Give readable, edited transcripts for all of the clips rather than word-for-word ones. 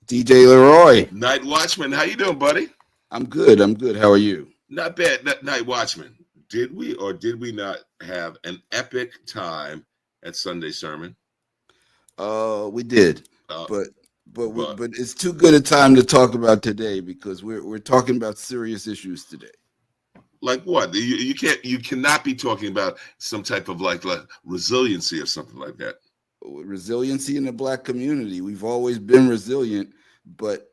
DJ Leroy. Night Watchman, how you doing, buddy? I'm good. How are you? Not bad. Night Watchman, did we or did we not have an epic time at Sunday sermon? We did, Uh, but but it's too good a time to talk about today because we're talking about serious issues today. like what? You cannot be talking about some type of like resiliency or something like that. Resiliency in the Black community. We've always been resilient, but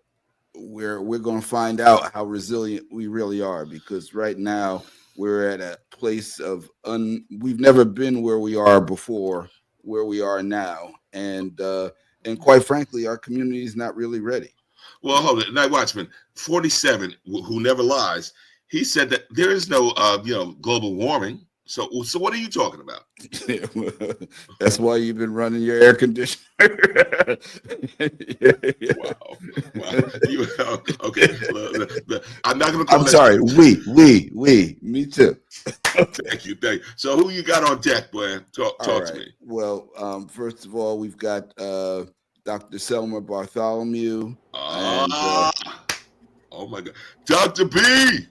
we're going to find out how resilient we really are, because right now we're at a place of we've never been where we are before, where we are now, and quite frankly, our community is not really ready. Well, hold it. Night Watchman 47, who never lies, he said that there is no global warming. So what are you talking about? That's why you've been running your air conditioner. Wow. Okay. I'm not going to call I'm that. sorry. We. Me too. Thank you. So who you got on deck, boy? Talk to me. Well, first of all, we've got Dr. Selma Bartholomew. Oh my God. Dr. B.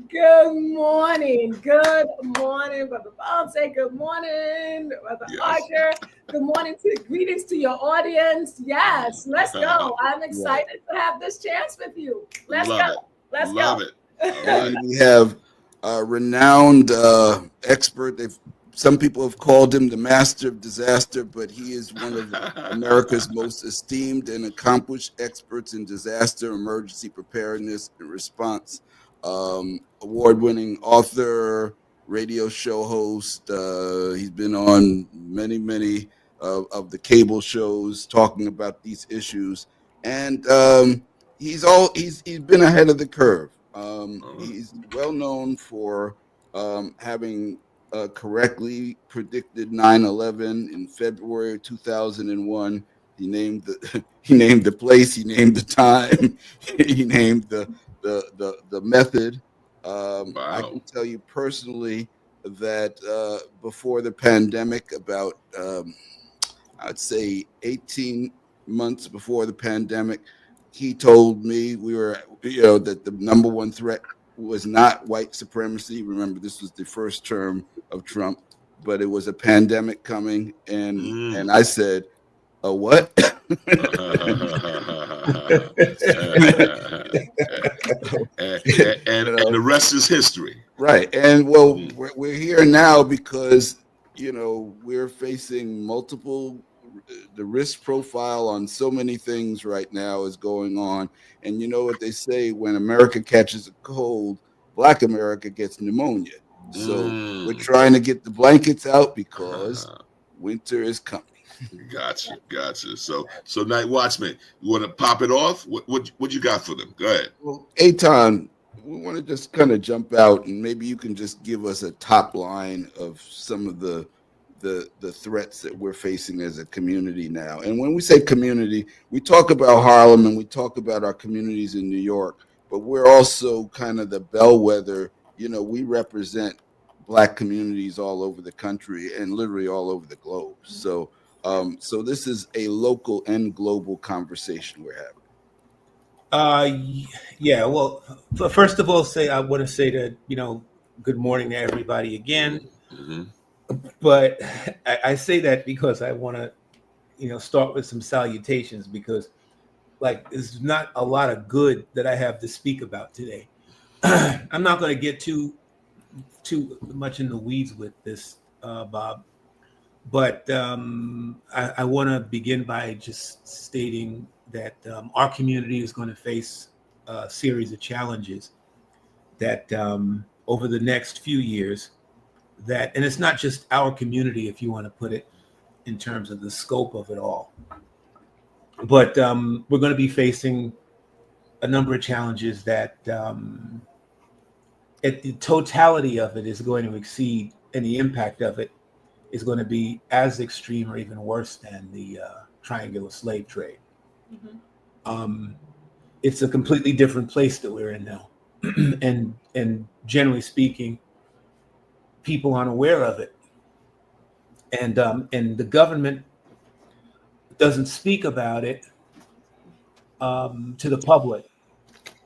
Good morning, Brother Ponce. Good morning, Brother Archer. Good morning greetings to your audience. Yes, let's go. I'm excited to have this chance with you. Let's go. Love it. And we have a renowned expert. Some people have called him the master of disaster, but he is one of America's most esteemed and accomplished experts in disaster, emergency preparedness, and response. Award-winning author, radio show host. He's been on many of the cable shows talking about these issues, and he's been ahead of the curve. He's well known for having correctly predicted 9/11 in February 2001. He named the place, he named the time, he named the method. Wow. I can tell you personally that before the pandemic, about I'd say 18 months before the pandemic, he told me that the number one threat was not white supremacy. Remember, this was the first term of Trump, but it was a pandemic coming, and I said, "A what?" and the rest is history. Right. And well, we're here now because, we're facing the risk profile on so many things right now is going on. And you know what they say, when America catches a cold, Black America gets pneumonia. So we're trying to get the blankets out because winter is coming. Gotcha. So Night Watchman, you want to pop it off? What you got for them? Go ahead. Well, Aton, we want to just kind of jump out, and maybe you can just give us a top line of some of the threats that we're facing as a community now. And when we say community, we talk about Harlem and we talk about our communities in New York, but we're also kind of the bellwether. We represent Black communities all over the country and literally all over the globe. So this is a local and global conversation we're having. Yeah. Well, first of all, I want to say that good morning to everybody again. Mm-hmm. But I say that because I want to start with some salutations, because there's not a lot of good that I have to speak about today. I'm not going to get too much in the weeds with this, Bob. But I want to begin by just stating that our community is going to face a series of challenges that over the next few years, and it's not just our community, if you want to put it in terms of the scope of it all, but we're going to be facing a number of challenges that at the totality of it is going to exceed, and the impact of it is going to be as extreme or even worse than the triangular slave trade. Mm-hmm. It's a completely different place that we're in now. and generally speaking, people aren't aware of it. And the government doesn't speak about it to the public.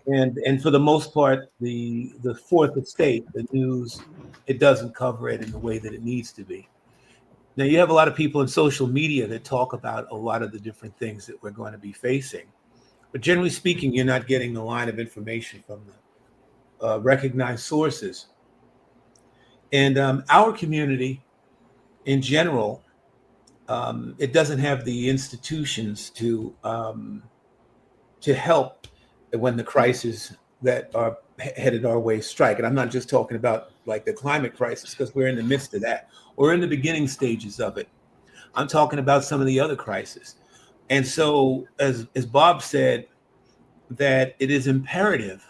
And for the most part, the fourth estate, the news, it doesn't cover it in the way that it needs to be. Now, you have a lot of people in social media that talk about a lot of the different things that we're going to be facing. But generally speaking, you're not getting the line of information from the recognized sources. And our community in general, it doesn't have the institutions to help when the crises that are headed our way strike. And I'm not just talking about like the climate crisis, because we're in the midst of that, or in the beginning stages of it. I'm talking about some of the other crises. And so, as Bob said, that it is imperative.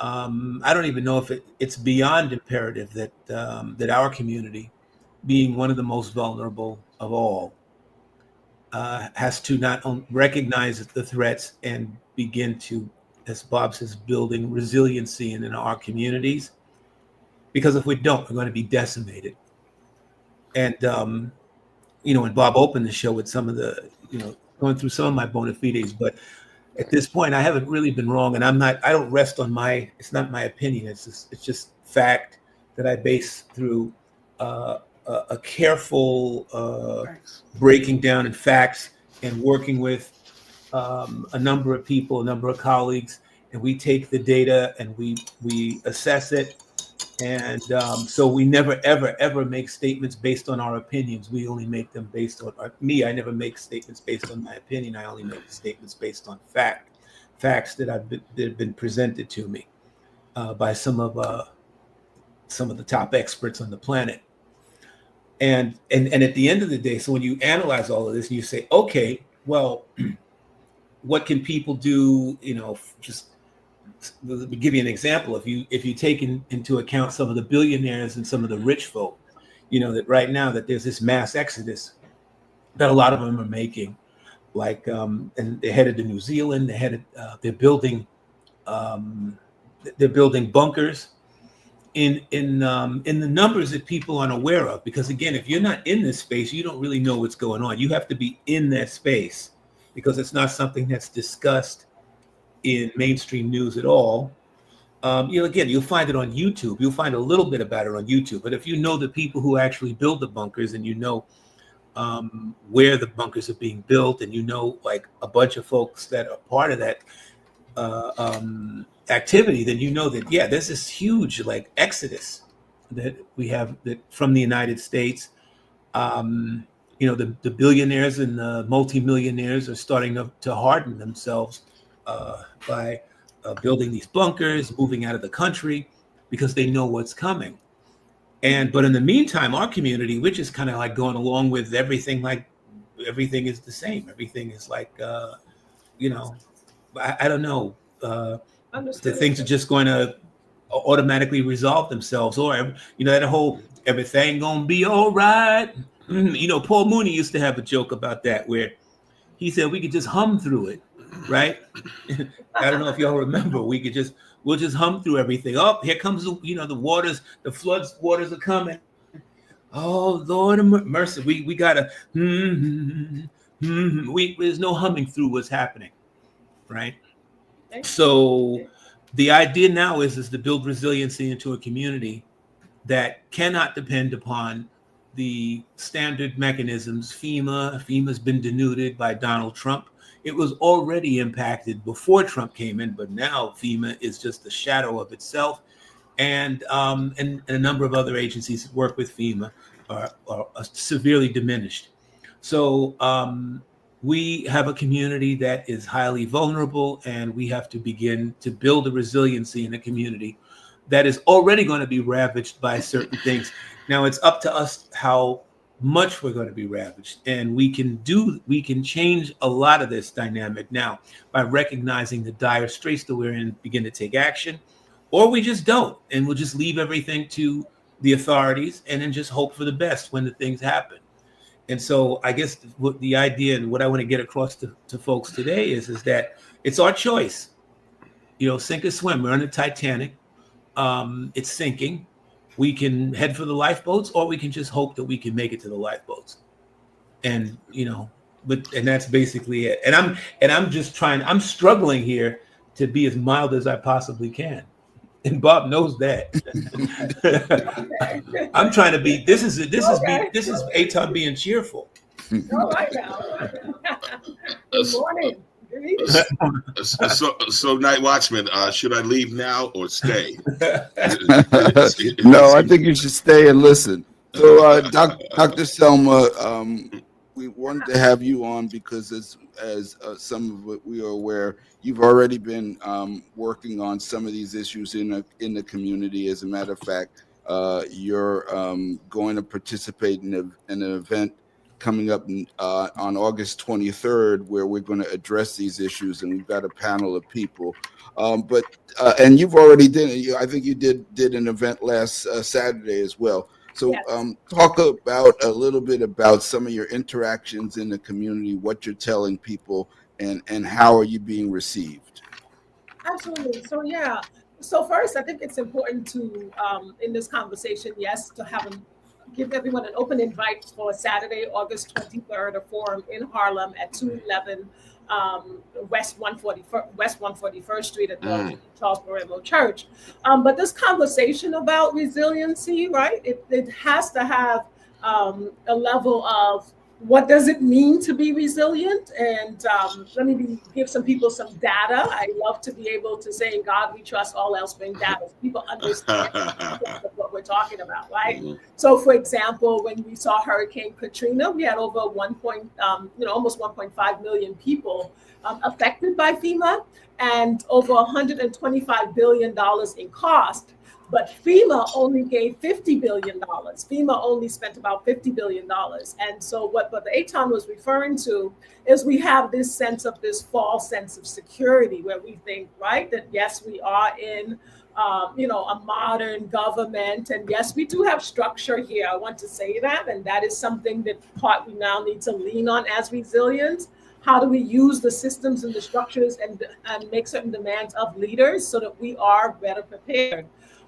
I don't even know if it's beyond imperative that that our community, being one of the most vulnerable of all, has to not only recognize the threats and begin to, as Bob says, building resiliency in our communities. Because if we don't, we're going to be decimated. And when Bob opened the show with some of the, going through some of my bona fides, but at this point, I haven't really been wrong, and I don't rest on it's not my opinion. It's just fact that I base through a careful breaking down in facts and working with a number of people, a number of colleagues, and we take the data and we assess it. And so we never, ever, ever make statements based on our opinions. We only make them based on I never make statements based on my opinion. I only make statements based on facts that have been presented to me by some of the top experts on the planet. And at the end of the day, so when you analyze all of this and you say, okay, well, what can people do? Just to give you an example, if you take into account some of the billionaires and some of the rich folk, that right now that there's this mass exodus that a lot of them are making, like and they're headed to New Zealand. They're building bunkers in the numbers that people aren't aware of. Because again, if you're not in this space, you don't really know what's going on. You have to be in that space because it's not something that's discussed in mainstream news at all. Again, you'll find it on YouTube. You'll find a little bit about it on YouTube. But if you know the people who actually build the bunkers, and where the bunkers are being built, and like a bunch of folks that are part of that activity, then that there's this huge like exodus that we have that from the United States. The billionaires and the multimillionaires are starting to harden themselves by building these bunkers, moving out of the country because they know what's coming. But in the meantime, our community, which is kind of like going along with everything, like everything is the same. Everything is like, I don't know. The things are just going to automatically resolve themselves, or that whole everything gonna be all right. Paul Mooney used to have a joke about that where he said we could just hum through it, right? I don't know if y'all remember. We'll just hum through everything. Oh, here comes the waters, the floods, waters are coming. Oh Lord of mercy, we gotta. There's no humming through what's happening, right? So the idea now is to build resiliency into a community that cannot depend upon the standard mechanisms. FEMA's been denuded by Donald Trump. It was already impacted before Trump came in, but now FEMA is just a shadow of itself. And a number of other agencies that work with FEMA are severely diminished. So we have a community that is highly vulnerable, and we have to begin to build a resiliency in a community that is already going to be ravaged by certain things. Now it's up to us how much we're going to be ravaged, and we can change a lot of this dynamic now by recognizing the dire straits that we're in, begin to take action, or we just don't, and we'll just leave everything to the authorities and then just hope for the best when the things happen. And so I guess what the idea and what I want to get across to folks today is that it's our choice, sink or swim. We're on the Titanic. It's sinking. We can head for the lifeboats, or we can just hope that we can make it to the lifeboats. And, and that's basically it. And I'm just I'm struggling here to be as mild as I possibly can. And Bob knows that. I'm trying to be. This is Aton being cheerful. All right now. Good morning. So Night Watchman, should I leave now or stay? No, I think you should stay and listen. So, Dr. Selma, we wanted to have you on because, as some of what we are aware, you've already been working on some of these issues in the community. As a matter of fact, you're going to participate in an event coming up on August 23rd, where we're going to address these issues, and we've got a panel of people. And you've already I think you did an event last Saturday as well. So yes. Talk about a little bit about some of your interactions in the community, what you're telling people, and how are you being received? Absolutely. So yeah. So first, I think it's important to, in this conversation, yes, to give everyone an open invite for Saturday, August 23rd, a forum in Harlem at 211 West 141st Street at the Charles Borromeo Church. But this conversation about resiliency, right? It has to have a level of what does it mean to be resilient? And let me give some people some data. I love to be able to say, in God we trust, all else bring data. So people understand what we're talking about, right? Mm-hmm. So, for example, when we saw Hurricane Katrina, we had over almost 1.5 million people affected by FEMA, and over $125 billion in cost. But FEMA only gave $50 billion. FEMA only spent about $50 billion. And so what the Aton was referring to is we have this false sense of security where we think, right, that yes, we are in, a modern government. And yes, we do have structure here. I want to say that. And that is something that we now need to lean on as resilience. How do we use the systems and the structures and make certain demands of leaders so that we are better prepared?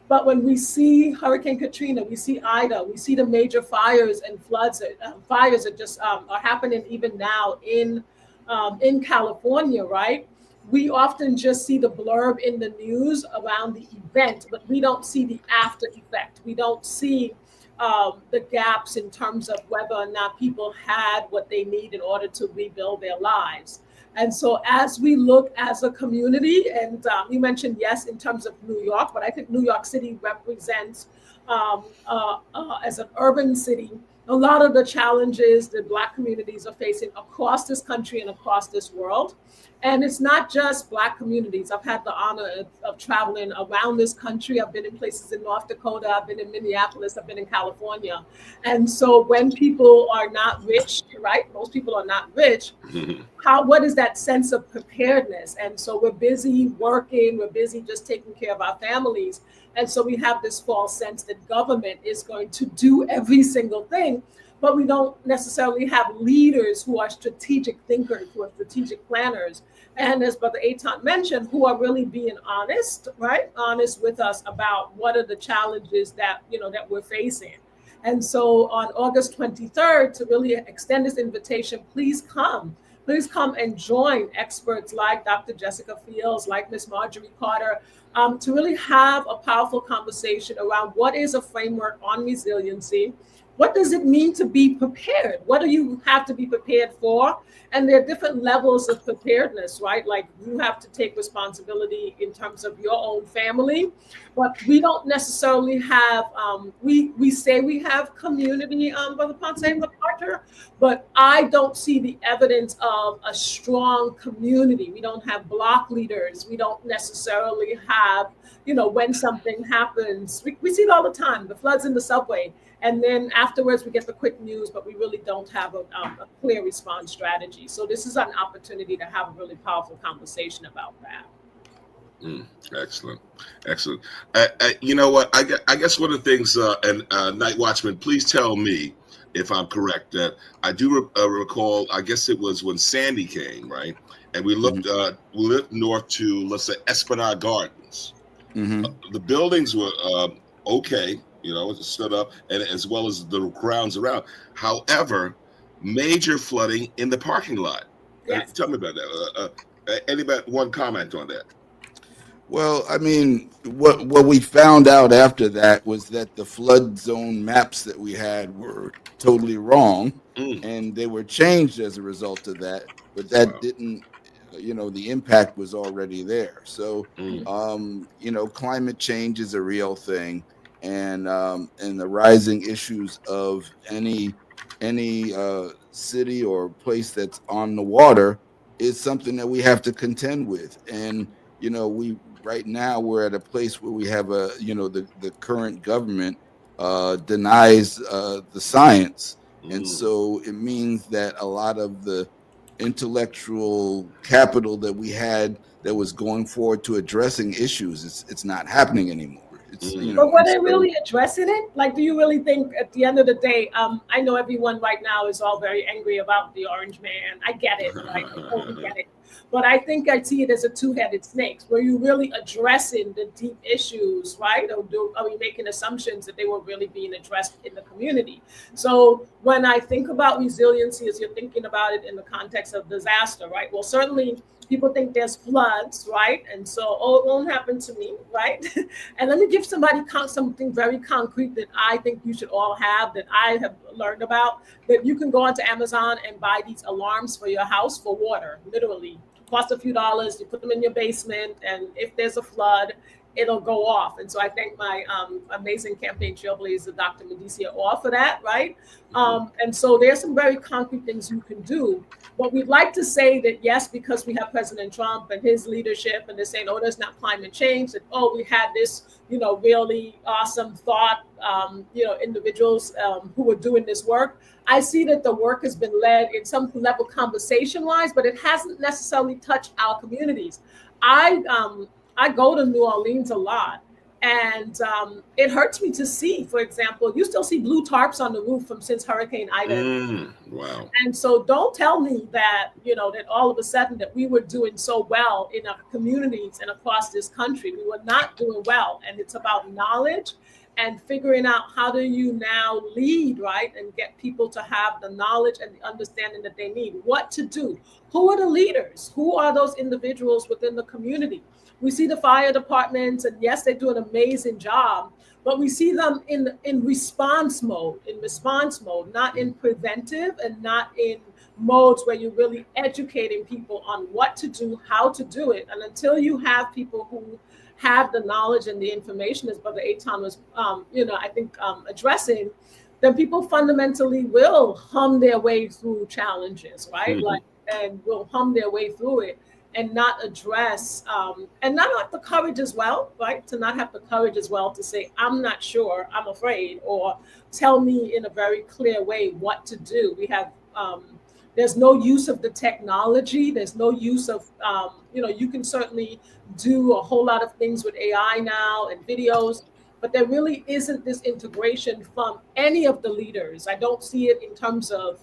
But when we see Hurricane Katrina, we see Ida, we see the major fires and floods. Fires that just are happening even now in California, right? We often just see the blurb in the news around the event, but we don't see the after effect. We don't see the gaps in terms of whether or not people had what they need in order to rebuild their lives. And so as we look as a community, and you mentioned, yes, in terms of New York, but I think New York City represents, as an urban city, a lot of the challenges that Black communities are facing across this country and across this world. And it's not just Black communities. I've had the honor of traveling around this country. I've been in places in North Dakota. I've been in Minneapolis. I've been in California. And so when people are not rich, right? Most people are not rich. What is that sense of preparedness? And so we're busy working. We're busy just taking care of our families. And so we have this false sense that government is going to do every single thing. But we don't necessarily have leaders who are strategic thinkers, who are strategic planners. And as Brother Aton mentioned, who are really being honest, right? Honest with us about what are the challenges that we're facing. And so on August 23rd, to really extend this invitation, please come and join experts like Dr. Jessie Fields, like Miss Majora Carter, to really have a powerful conversation around what is a framework on resiliency. What does it mean to be prepared? What do you have to be prepared for? And there are different levels of preparedness, right? Like you have to take responsibility in terms of your own family, but we don't necessarily have, we say we have community, Brother Ponce and Carter, but I don't see the evidence of a strong community. We don't have block leaders. We don't necessarily have, when something happens, we see it all the time, the floods in the subway. And then afterwards, we get the quick news, but we really don't have a clear response strategy. So this is an opportunity to have a really powerful conversation about that. Excellent. You know what? I guess one of the things, Night Watchman, please tell me if I'm correct, that I do recall, I guess it was when Sandy came, right? And we looked north to, let's say, Esplanade Gardens. The buildings were okay. It stood up, and as well as the grounds around. However, major flooding in the parking lot. Yes. Tell me about that. Anybody one comment on that? Well, I mean, what we found out after that was that the flood zone maps that we had were totally wrong, and they were changed as a result of that. But that didn't, the impact was already there. So, climate change is a real thing, and the rising issues of any city or place that's on the water is something that we have to contend with. And we right now we're at a place where we have the current government denies the science, and so it means that a lot of the intellectual capital that we had that was going forward to addressing issues, it's not happening anymore. But were they really addressing it? Like, do you really think at the end of the day, I know everyone right now is all very angry about the orange man. I get it, right? I totally get it. But I think I see it as a two-headed snake. Were you really addressing the deep issues, right? Or are we making assumptions that they were really being addressed in the community? So when I think about resiliency, as you're thinking about it in the context of disaster, right? Well, certainly people think there's floods, right? And so, it won't happen to me, right? And let me give somebody something very concrete that I think you should all have, that I have learned about, that you can go onto Amazon and buy these alarms for your house for water, literally. Cost a few dollars, you put them in your basement, and if there's a flood, it'll go off. And so I thank my amazing campaign trailblazer, Dr. Medicia, Orr, for that, right? And so there's some very concrete things you can do. But we'd like to say that, yes, because we have President Trump and his leadership, and they're saying, there's not climate change, that, we had this, really awesome thought, individuals who were doing this work. I see that the work has been led in some level conversation-wise, but it hasn't necessarily touched our communities. I go to New Orleans a lot, and it hurts me to see, for example, you still see blue tarps on the roof since Hurricane Ida. Wow. And so don't tell me that, that all of a sudden that we were doing so well in our communities and across this country. We were not doing well. And it's about knowledge and figuring out how do you now lead, right? And get people to have the knowledge and the understanding that they need, what to do. Who are the leaders? Who are those individuals within the community? We see the fire departments, and yes, they do an amazing job, but we see them in response mode, not in preventive, and not in modes where you're really educating people on what to do, how to do it. And until you have people who have the knowledge and the information, as Brother Aton was, addressing, then people fundamentally will hum their way through challenges, right? And will hum their way through it, and not address, and not have the courage as well, right? To not have the courage as well to say, I'm not sure, I'm afraid, or tell me in a very clear way what to do. We have, there's no use of the technology. There's no use of, you can certainly do a whole lot of things with AI now and videos, but there really isn't this integration from any of the leaders. I don't see it in terms of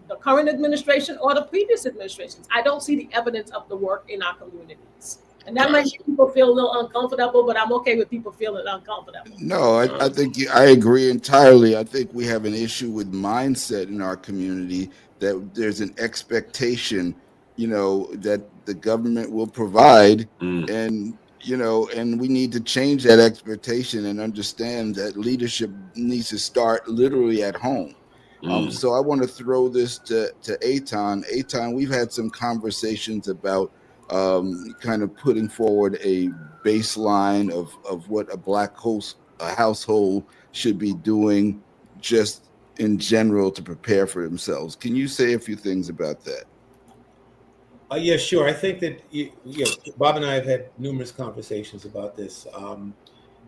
the current administration or the previous administrations. I don't see the evidence of the work in our communities. And that might make people feel a little uncomfortable, but I'm okay with people feeling uncomfortable. No, I think I agree entirely. I think we have an issue with mindset in our community, that there's an expectation, that the government will provide, and we need to change that expectation and understand that leadership needs to start literally at home. So I want to throw this to Aton. Aton, we've had some conversations about kind of putting forward a baseline of what a Black household should be doing just in general to prepare for themselves. Can you say a few things about that? Yeah, sure. I think that Bob and I have had numerous conversations about this,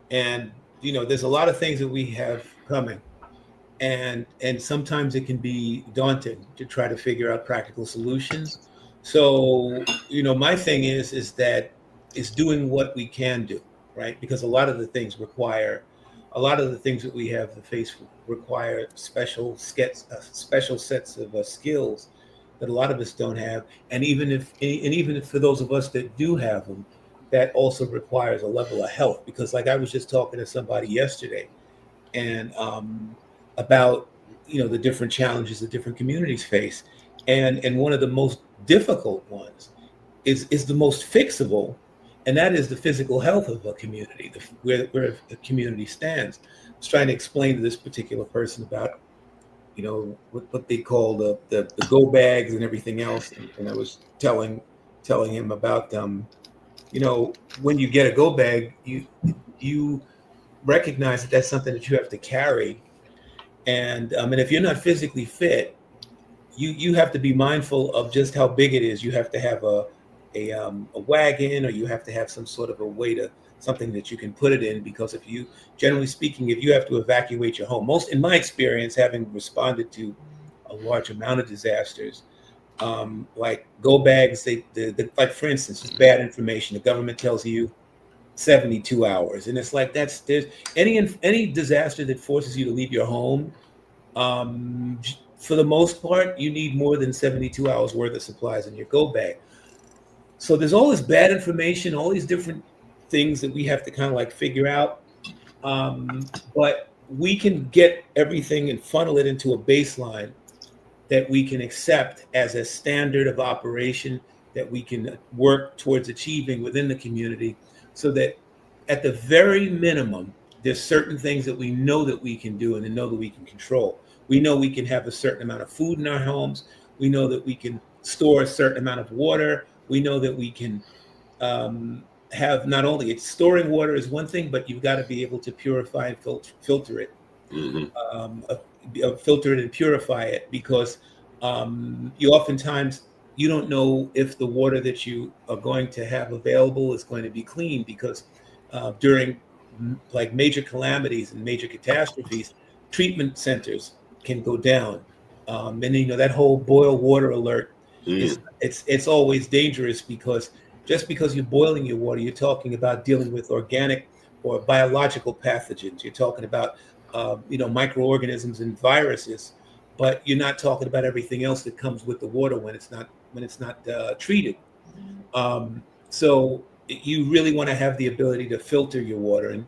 and there's a lot of things that we have coming, and sometimes it can be daunting to try to figure out practical solutions. So my thing is that it's doing what we can do, right? Because a lot of the things that we have to face require special sets of skills that a lot of us don't have, and even if for those of us that do have them, that also requires a level of help. Because like I was just talking to somebody yesterday, and about the different challenges that different communities face. And one of the most difficult ones is the most fixable, and that is the physical health of a community, where a community stands. I was trying to explain to this particular person about, what they call the go bags and everything else. And I was telling him about, when you get a go bag, you recognize that that's something that you have to carry. And if you're not physically fit, you have to be mindful of just how big it is. You have to have a wagon, or you have to have some sort of a way to something that you can put it in, because generally speaking, if you have to evacuate your home, in my experience, having responded to a large amount of disasters, like go bags, like for instance, just bad information. The government tells you 72 hours, and it's like there's any disaster that forces you to leave your home. For the most part, you need more than 72 hours worth of supplies in your go bag. So there's all this bad information, all these different things that we have to kind of like figure out. But we can get everything and funnel it into a baseline that we can accept as a standard of operation that we can work towards achieving within the community, so that at the very minimum, there's certain things that we know that we can do and know that we can control. We know we can have a certain amount of food in our homes. We know that we can store a certain amount of water. We know that we can have not only storing water is one thing, but you've got to be able to purify and filter it. Filter it and purify it, because you oftentimes you don't know if the water that you are going to have available is going to be clean, because during like major calamities and major catastrophes, treatment centers can go down, and that whole boil water alert it's always dangerous, because just because you're boiling your water, you're talking about dealing with organic or biological pathogens. You're talking about microorganisms and viruses, but you're not talking about everything else that comes with the water when it's not treated. So you really want to have the ability to filter your water and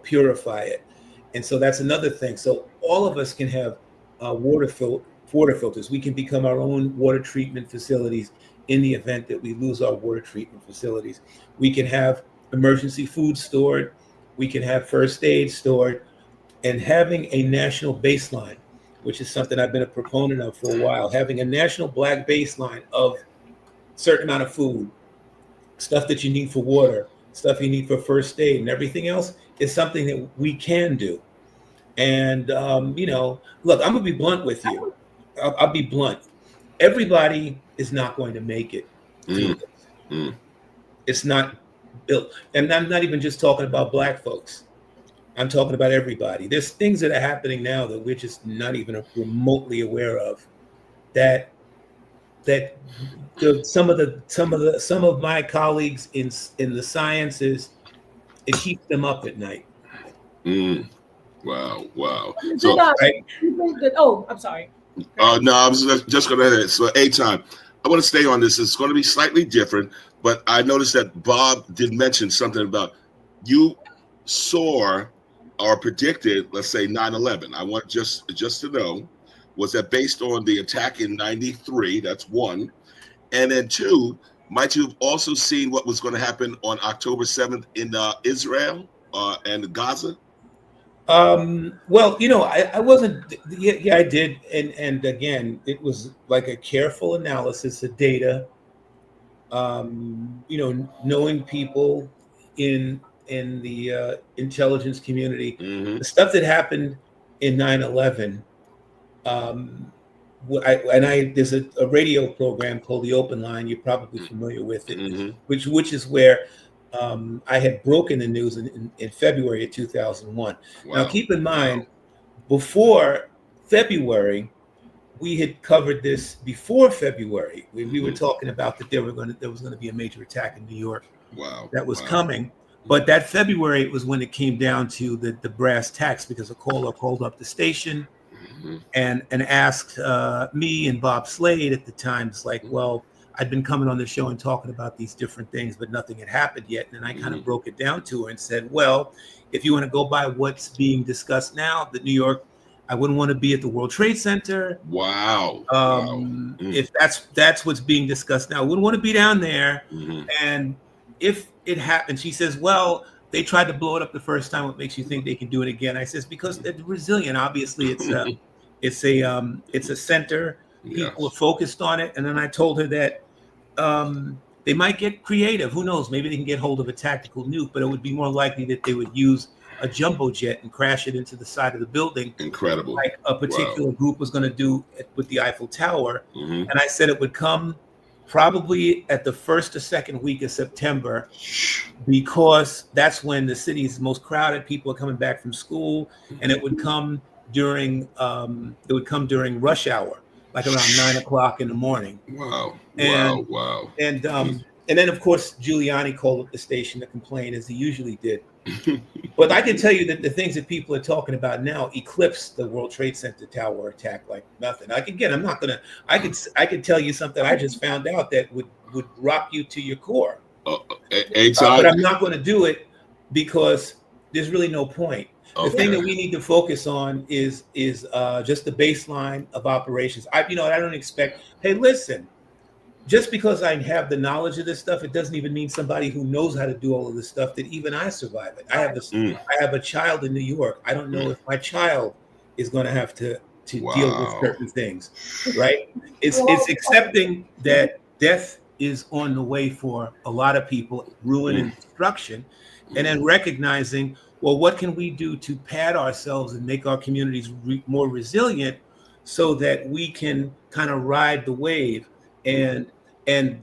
purify it. And so that's another thing. So all of us can have water filters. We can become our own water treatment facilities in the event that we lose our water treatment facilities. We can have emergency food stored. We can have first aid stored. And having a national baseline, which is something I've been a proponent of for a while, having a national black baseline of certain amount of food, stuff that you need for water, stuff you need for first aid, and everything else is something that we can do. And, look, I'm going to be blunt with you. I'll be blunt. Everybody is not going to make it. It's not built. And I'm not even just talking about Black folks. I'm talking about everybody. There's things that are happening now that we're just not even remotely aware of, that some of my colleagues in the sciences, it keeps them up at night. Wow. So, I'm sorry. No, I was just going to. So, Aton, I want to stay on this. It's going to be slightly different, but I noticed that Bob did mention something about you saw or predicted, let's say 9/11. I want just to know, was that based on the attack in '93? That's one, and then two, might you have also seen what was going to happen on October 7th in Israel and Gaza? Well, I wasn't. Yeah, I did, and again, it was like a careful analysis of data. Knowing people in the intelligence community, the stuff that happened in 9/11. There's a radio program called The Open Line. You're probably familiar with it, which is where I had broken the news in February of 2001. Wow. Now, keep in mind, before February, we had covered this before February. We were talking about that there was going to be a major attack in New York. Wow. That was coming. But that February was when it came down to the brass tacks, because a caller called up the station and asked me and Bob Slade at the time, it's like, well, I'd been coming on the show and talking about these different things, but nothing had happened yet. And I kind of broke it down to her and said, well, if you want to go by what's being discussed now, that New York, I wouldn't want to be at the World Trade Center. Wow. If that's what's being discussed now, I wouldn't want to be down there. And if it happened, she says, well, they tried to blow it up the first time. What makes you think they can do it again? I says, because they're resilient. Obviously, it's a center. People are focused on it. And then I told her that they might get creative. Who knows? Maybe they can get hold of a tactical nuke, but it would be more likely that they would use a jumbo jet and crash it into the side of the building. Incredible. Like a particular group was going to do with the Eiffel Tower. And I said it would come probably at the first or second week of September, because that's when the city is most crowded. People are coming back from school, and it would come during rush hour, like around 9 o'clock in the morning. Wow. And then, of course, Giuliani called up the station to complain, as he usually did. But I can tell you that the things that people are talking about now eclipse the World Trade Center tower attack like nothing. I could tell you something I just found out that would rock you to your core. But I'm not going to do it because there's really no point. The thing that we need to focus on is just the baseline of operations. I don't expect, hey, listen, just because I have the knowledge of this stuff, it doesn't even mean somebody who knows how to do all of this stuff that even I survive it. I have a child in New York. I don't know if my child is going to have to deal with certain things, right? It's accepting that death is on the way for a lot of people, ruin and destruction, and then recognizing, well, what can we do to pad ourselves and make our communities more resilient so that we can kind of ride the wave? And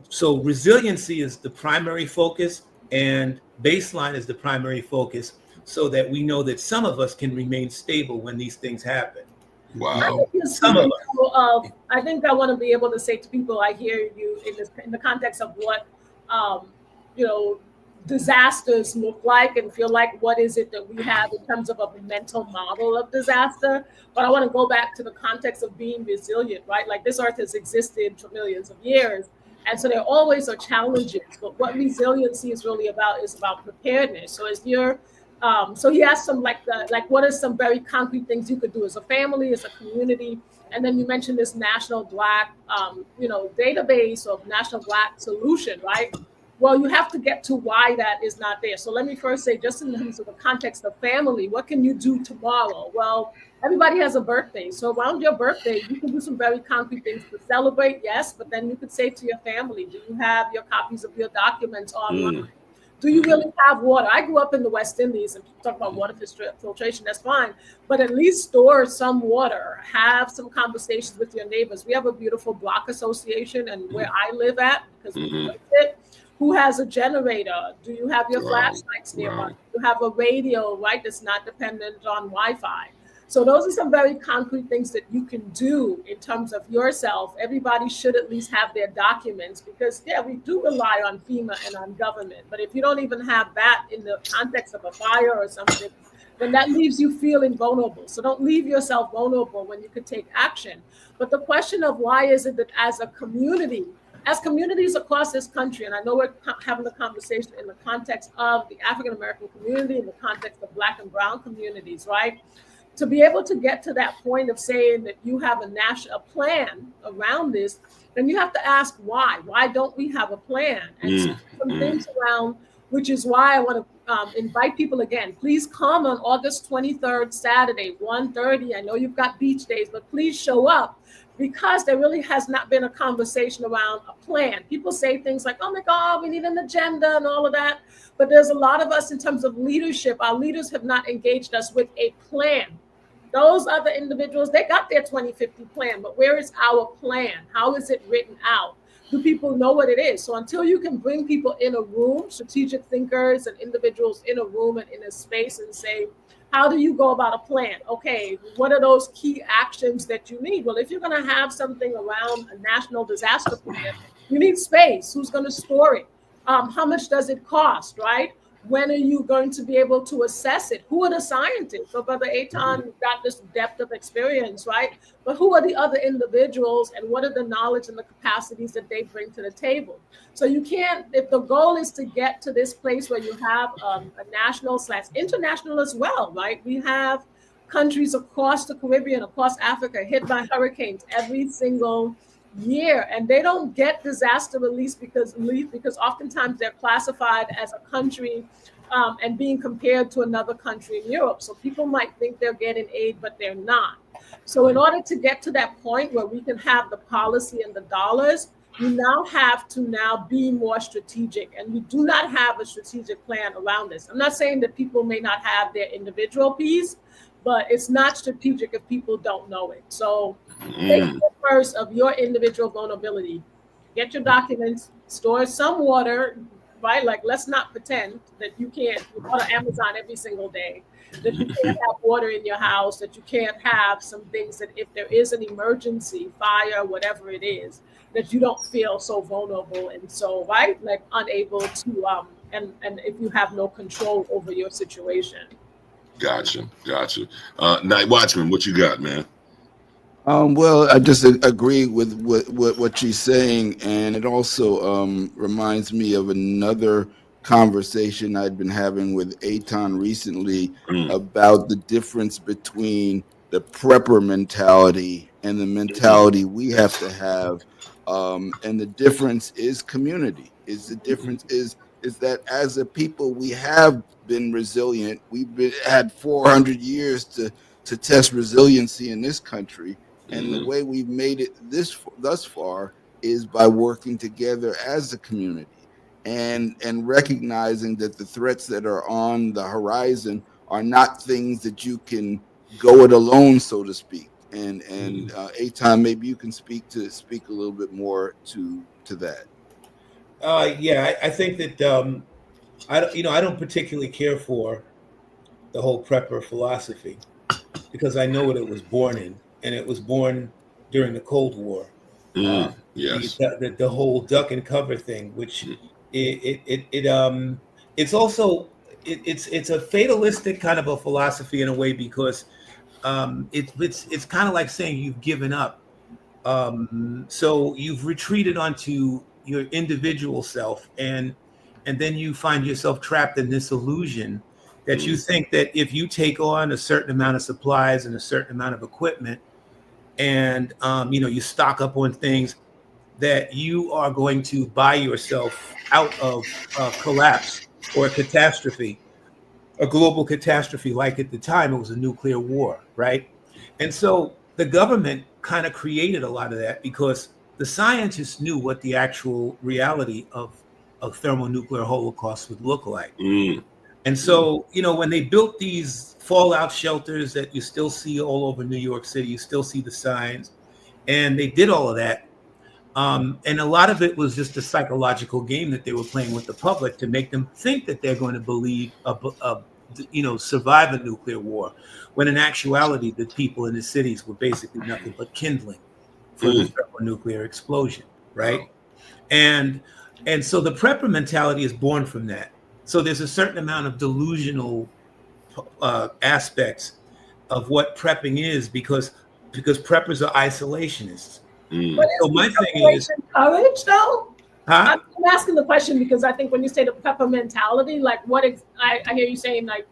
so resiliency is the primary focus, and baseline is the primary focus, so that we know that some of us can remain stable when these things happen. Wow. I think I want to be able to say to people, I hear you in the context of what disasters look like and feel like. What is it that we have in terms of a mental model of disaster? But I want to go back to the context of being resilient, right? Like, this earth has existed for millions of years, and so there always are challenges. But what resiliency is really about is about preparedness. So as you're so he asked some what are some very concrete things you could do as a family, as a community? And then you mentioned this national Black database of national Black solution, right? Well, you have to get to why that is not there. So let me first say, just in terms of the context of family, what can you do tomorrow? Well, everybody has a birthday. So around your birthday, you can do some very concrete things to celebrate, yes, but then you could say to your family, do you have your copies of your documents online? Do you really have water? I grew up in the West Indies, and talk about water filtration, that's fine. But at least store some water, have some conversations with your neighbors. We have a beautiful block association, and where I live at, because we built it, who has a generator? Do you have your flashlights nearby? Do you have a radio, right, that's not dependent on Wi-Fi? So those are some very concrete things that you can do in terms of yourself. Everybody should at least have their documents, because, we do rely on FEMA and on government. But if you don't even have that in the context of a fire or something, then that leaves you feeling vulnerable. So don't leave yourself vulnerable when you could take action. But the question of why is it that as communities across this country, and I know we're having a conversation in the context of the African-American community, in the context of Black and Brown communities, right? To be able to get to that point of saying that you have a plan around this, then you have to ask why. Why don't we have a plan? And some things around, which is why I want to invite people again. Please come on August 23rd, Saturday, 1:30. I know you've got beach days, but please show up, because there really has not been a conversation around a plan. People say things like, oh my God, we need an agenda and all of that. But there's a lot of us in terms of leadership. Our leaders have not engaged us with a plan. Those other individuals, they got their 2050 plan, but where is our plan? How is it written out? Do people know what it is? So until you can bring people in a room, strategic thinkers and individuals in a room and in a space, and say, how do you go about a plan? Okay, what are those key actions that you need? Well, if you're going to have something around a national disaster plan, you need space. Who's going to store it? How much does it cost, right? When are you going to be able to assess it? Who are the scientists? So Brother Aton got this depth of experience, right? But who are the other individuals, and what are the knowledge and the capacities that they bring to the table? So you can't, if the goal is to get to this place where you have a national / international as well, right? We have countries across the Caribbean, across Africa, hit by hurricanes every single year, and they don't get disaster relief because oftentimes they're classified as a country and being compared to another country in Europe. So people might think they're getting aid, but they're not. So in order to get to that point where we can have the policy and the dollars, you now have to be more strategic, and we do not have a strategic plan around this. I'm not saying that people may not have their individual piece, but it's not strategic if people don't know it. So take care first of your individual vulnerability. Get your documents, store some water, right? Like, let's not pretend that you can't go to Amazon every single day, that you can't have water in your house, that you can't have some things that if there is an emergency, fire, whatever it is, that you don't feel so vulnerable and so, right, like unable to, and if you have no control over your situation. Gotcha. Night Watchman, what you got, man? Well, I just agree with what she's saying, and it also reminds me of another conversation I'd been having with Aton recently about the difference between the prepper mentality and the mentality we have to have, and the difference is community. The difference is that as a people we have been resilient. We've had 400 years to test resiliency in this country. And the way we've made it thus far is by working together as a community and recognizing that the threats that are on the horizon are not things that you can go it alone, so to speak. And Aton, maybe you can speak a little bit more to that. I think that I don't particularly care for the whole prepper philosophy because I know what it was born in. And it was born during the Cold War. Yes, the whole duck and cover thing, which it's also it's a fatalistic kind of a philosophy in a way because it's kind of like saying you've given up, so you've retreated onto your individual self, and then you find yourself trapped in this illusion that you think that if you take on a certain amount of supplies and a certain amount of equipment and you stock up on things, that you are going to buy yourself out of collapse or a catastrophe, a global catastrophe. Like at the time it was a nuclear war, right? And so the government kind of created a lot of that because the scientists knew what the actual reality of thermonuclear holocaust would look like. And so, when they built these fallout shelters that you still see all over New York City, you still see the signs, and they did all of that. And a lot of it was just a psychological game that they were playing with the public to make them think that they're going to believe, survive a nuclear war, when in actuality, the people in the cities were basically nothing but kindling for the thermonuclear explosion, right? And so the prepper mentality is born from that. So there's a certain amount of delusional aspects of what prepping is because preppers are isolationists. So my thing is courage, though. Huh? I'm asking the question because I think when you say the prepper mentality, like I hear you saying like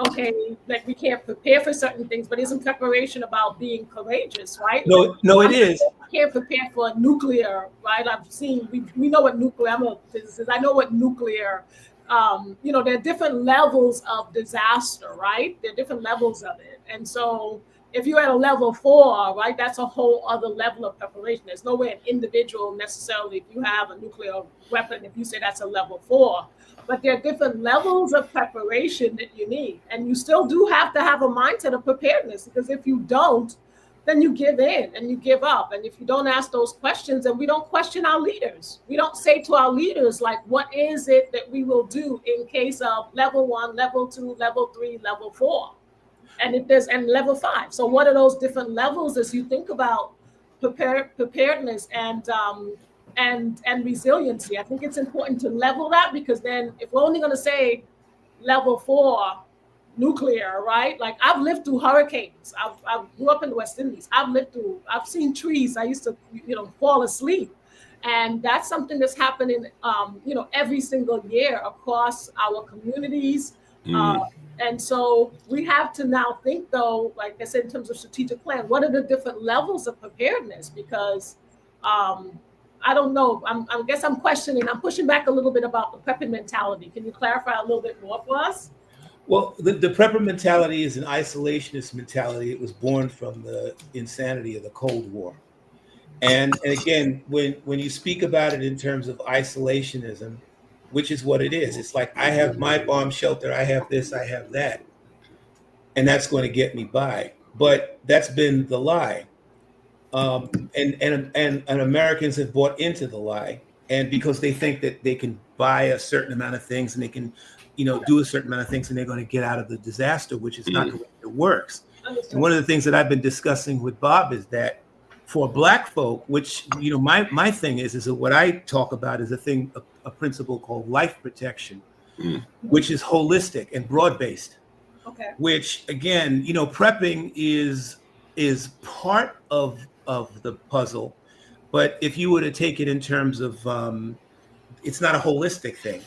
okay, like we can't prepare for certain things, but isn't preparation about being courageous, right? No, it is. We can't prepare for nuclear, right? We know what nuclear. I'm a physicist. I know what nuclear. There are different levels of disaster, right? There are different levels of it. And so if you're at a level 4, right, that's a whole other level of preparation. There's no way an individual necessarily, if you have a nuclear weapon, if you say that's a level 4, but there are different levels of preparation that you need. And you still do have to have a mindset of preparedness because if you don't, then you give in and you give up. And if you don't ask those questions, and we don't question our leaders, we don't say to our leaders, like, what is it that we will do in case of level 1, level 2, level 3, level 4, and level 5. So what are those different levels as you think about preparedness and resiliency? I think it's important to level that because then if we're only going to say level 4, nuclear, right? Like I've lived through hurricanes. I grew up in the West Indies. I've seen trees. I used to, fall asleep. And that's something that's happening, every single year across our communities. And so we have to now think, though, like I said, in terms of strategic plan, what are the different levels of preparedness? Because I don't know. I guess I'm questioning. I'm pushing back a little bit about the prepping mentality. Can you clarify a little bit more for us? Well, the prepper mentality is an isolationist mentality. It was born from the insanity of the Cold War. And again, when you speak about it in terms of isolationism, which is what it is, it's like, I have my bomb shelter, I have this, I have that, and that's going to get me by. But that's been the lie. And Americans have bought into the lie, and because they think that they can buy a certain amount of things and they can, do a certain amount of things and they're going to get out of the disaster, which is not the way it works. And one of the things that I've been discussing with Bob is that for Black folk, which, my thing is that what I talk about is a principle called life protection, which is holistic and broad-based. Okay. Which, again, prepping is part of the puzzle, but if you were to take it in terms of, it's not a holistic thing.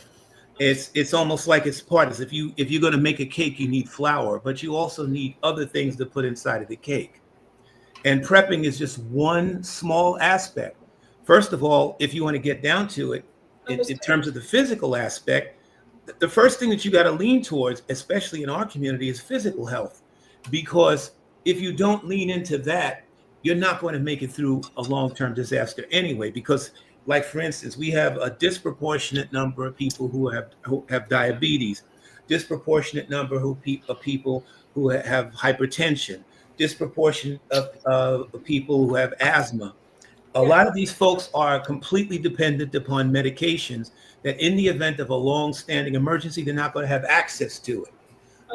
It's almost like it's part. As if you're going to make a cake, you need flour, but you also need other things to put inside of the cake. And prepping is just one small aspect. First of all, if you want to get down to it, in terms of the physical aspect, the first thing that you got to lean towards, especially in our community, is physical health. Because if you don't lean into that, you're not going to make it through a long-term disaster anyway. Because, like, for instance, we have a disproportionate number of people who have diabetes, disproportionate number of people who have hypertension, disproportionate of people who have asthma. A lot of these folks are completely dependent upon medications that in the event of a long-standing emergency, they're not going to have access to it,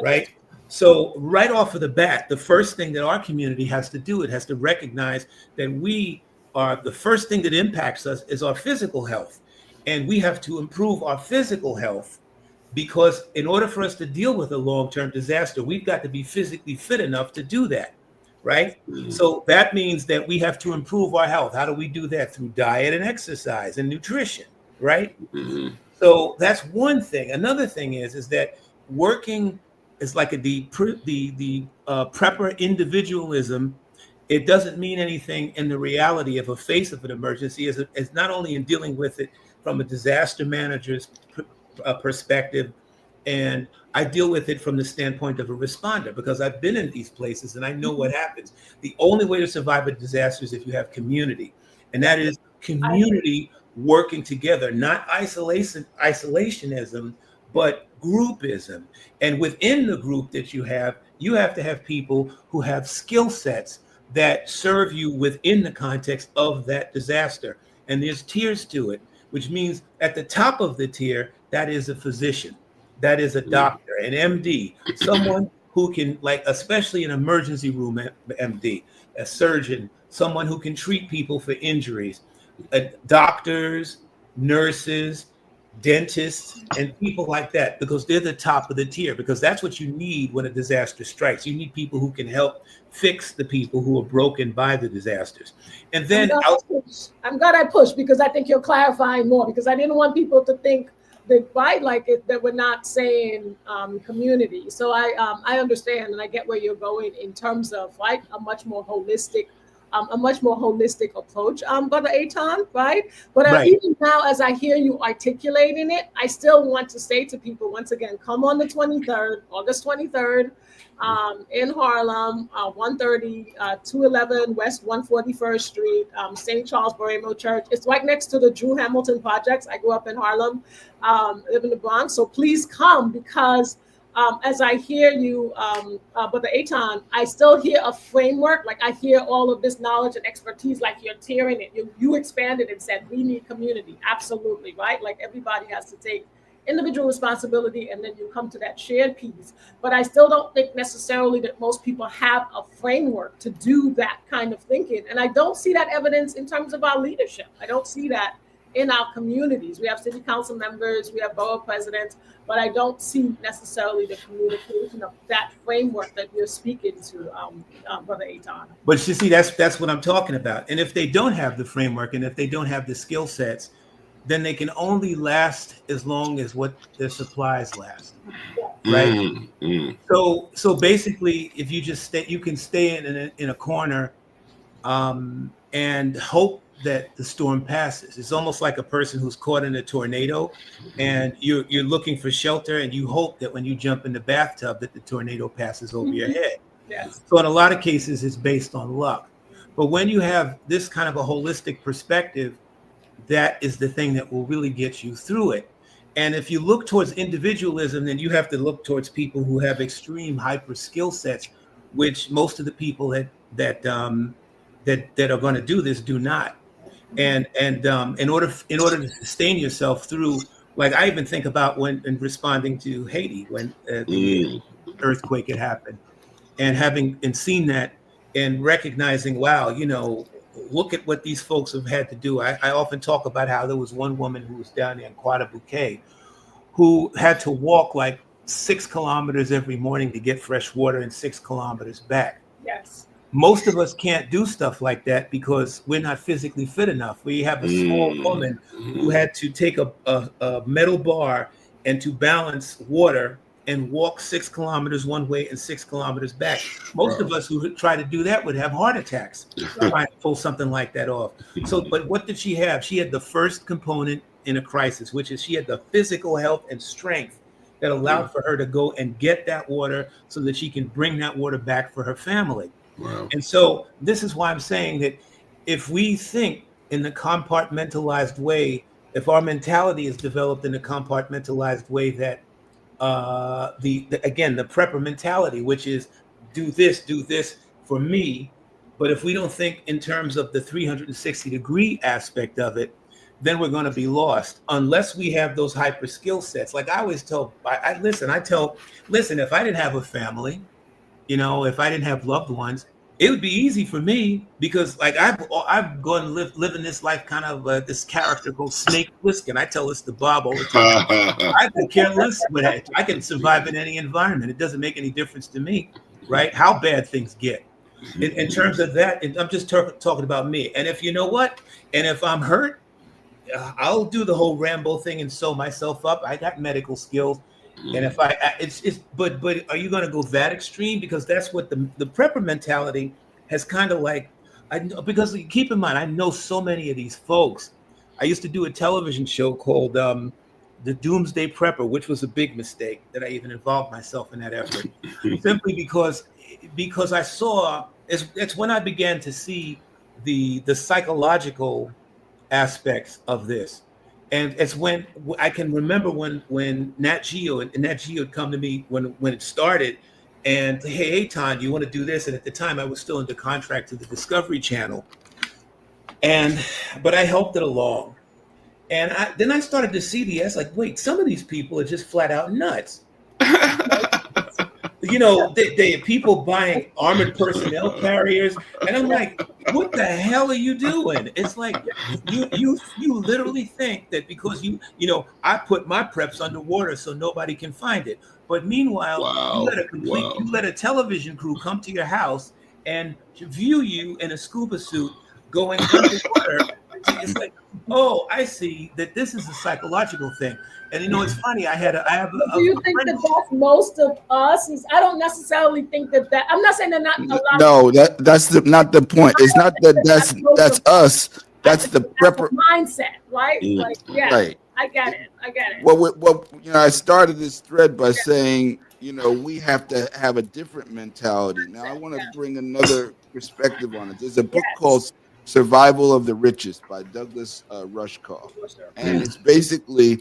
right? So right off of the bat, the first thing that our community has to do, it has to recognize that the first thing that impacts us is our physical health. And we have to improve our physical health, because in order for us to deal with a long-term disaster, we've got to be physically fit enough to do that, right? So that means that we have to improve our health. How do we do that? Through diet and exercise and nutrition, right? So that's one thing. Another thing is that working is like the prepper individualism. It doesn't mean anything in the reality of a face of an emergency, as not only in dealing with it from a disaster manager's perspective, and I deal with it from the standpoint of a responder, because I've been in these places and I know what happens. The only way to survive a disaster is if you have community, and that is community working together, not isolationism, but groupism. And within the group that you have to have people who have skill sets that serve you within the context of that disaster. And there's tiers to it, which means at the top of the tier, that is a physician, that is a doctor, an MD, someone who can, like, especially an emergency room MD, a surgeon, someone who can treat people for injuries, doctors, nurses, dentists, and people like that, because they're the top of the tier, because that's what you need when a disaster strikes. You need people who can help fix the people who are broken by the disasters. And then I'm glad I pushed, because I think you're clarifying more, because I didn't want people to think that that we're not saying community. So I understand, and I get where you're going in terms of a much more holistic approach, Brother Aton, right? But even now, as I hear you articulating it, I still want to say to people, once again, come on the 23rd, August 23rd, in Harlem, 130, 211 West 141st Street, St. Charles Borromeo Church. It's right next to the Drew Hamilton Projects. I grew up in Harlem, live in the Bronx. So please come, because as I hear you, Brother Aton, I still hear a framework. Like, I hear all of this knowledge and expertise, like you're tearing it. You expanded and said, we need community. Absolutely, right? Like, everybody has to take individual responsibility, and then you come to that shared piece. But I still don't think necessarily that most people have a framework to do that kind of thinking. And I don't see that evidence in terms of our leadership. I don't see that in our communities. We have city council members, we have borough presidents, but I don't see necessarily the communication of that framework that you're speaking to, Brother Aton. But you see, that's what I'm talking about. And if they don't have the framework, and if they don't have the skill sets, then they can only last as long as what their supplies last. right? Mm. So basically, if you just stay, you can stay in a corner and hope that the storm passes. It's almost like a person who's caught in a tornado, and you're looking for shelter, and you hope that when you jump in the bathtub that the tornado passes over your head. Yes. So in a lot of cases, it's based on luck. But when you have this kind of a holistic perspective, that is the thing that will really get you through it. And if you look towards individualism, then you have to look towards people who have extreme hyper skill sets, which most of the people that are going to do this do not. And in order to sustain yourself through, like I even think about when in responding to Haiti when the earthquake had happened, and having and seen that and recognizing, wow, look at what these folks have had to do. I often talk about how there was one woman who was down there in Bouquet who had to walk like 6 kilometers every morning to get fresh water and 6 kilometers back. Yes. Most of us can't do stuff like that because we're not physically fit enough. We have a small woman who had to take a metal bar and to balance water and walk 6 kilometers one way and 6 kilometers back. Most of us who try to do that would have heart attacks trying to pull something like that off. So, but what did she have? She had the first component in a crisis, which is she had the physical health and strength that allowed for her to go and get that water so that she can bring that water back for her family. Wow. And so this is why I'm saying that if we think in the compartmentalized way, if our mentality is developed in a compartmentalized way, that the prepper mentality, which is do this for me. But if we don't think in terms of the 360-degree aspect of it, then we're going to be lost unless we have those hyper skill sets. Like I always tell, listen, if I didn't have a family, if I didn't have loved ones, it would be easy for me because like I've gone living this life kind of this character called Snake Plissken. I tell this to Bob all the time. I could care less what I can survive in any environment. It doesn't make any difference to me, right? How bad things get. In terms of that, I'm just talking about me. And if you know what, and if I'm hurt, I'll do the whole Rambo thing and sew myself up. I got medical skills. And if but are you going to go that extreme? Because that's what the prepper mentality has kind of like, because keep in mind, I know so many of these folks. I used to do a television show called The Doomsday Prepper, which was a big mistake that I even involved myself in that effort, simply because I saw, it's when I began to see the psychological aspects of this. And it's when I can remember when Nat Geo would come to me when it started and hey, Aton, do you want to do this? And at the time I was still under contract to the Discovery Channel. But I helped it along. And then I started to see like, wait, some of these people are just flat out nuts. They people buying armored personnel carriers, and I'm like, what the hell are you doing? It's like you literally think that because I put my preps underwater so nobody can find it. But meanwhile, you let a television crew come to your house and view you in a scuba suit going underwater. It's like, oh, I see that this is a psychological thing. And it's funny. Do you think that that's most of us? I don't necessarily think that. I'm not saying that not a lot. No, that's not the point. It's not that that's us. That's the prepper mindset, right? Like, yeah, right. I get it. Well, I started this thread by saying, we have to have a different mentality. Now, I want to bring another perspective on it. There's a book called Survival of the Richest by Douglas Rushkoff, and it's basically.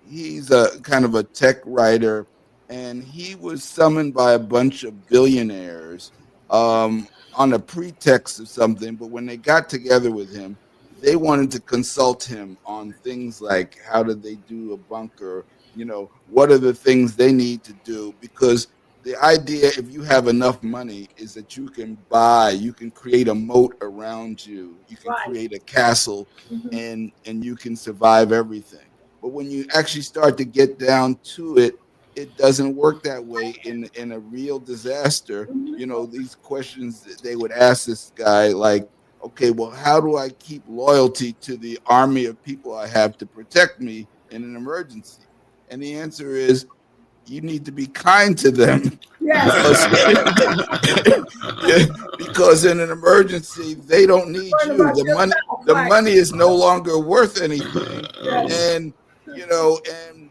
He's a kind of a tech writer, and he was summoned by a bunch of billionaires on a pretext of something. But when they got together with him, they wanted to consult him on things like how do they do a bunker, what are the things they need to do? Because the idea, if you have enough money, is that you can create a moat around you. You can create a castle, and you can survive everything. But when you actually start to get down to it, it doesn't work that way in a real disaster. These questions that they would ask this guy, like, okay, well, how do I keep loyalty to the army of people I have to protect me in an emergency? And the answer is, you need to be kind to them. Yes. Because in an emergency, they don't need you. The money is no longer worth anything. And and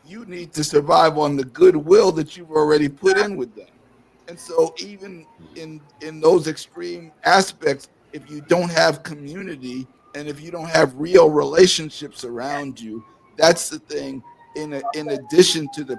you need to survive on the goodwill that you've already put in with them. And so even in those extreme aspects, if you don't have community and if you don't have real relationships around you, that's the thing. In addition to the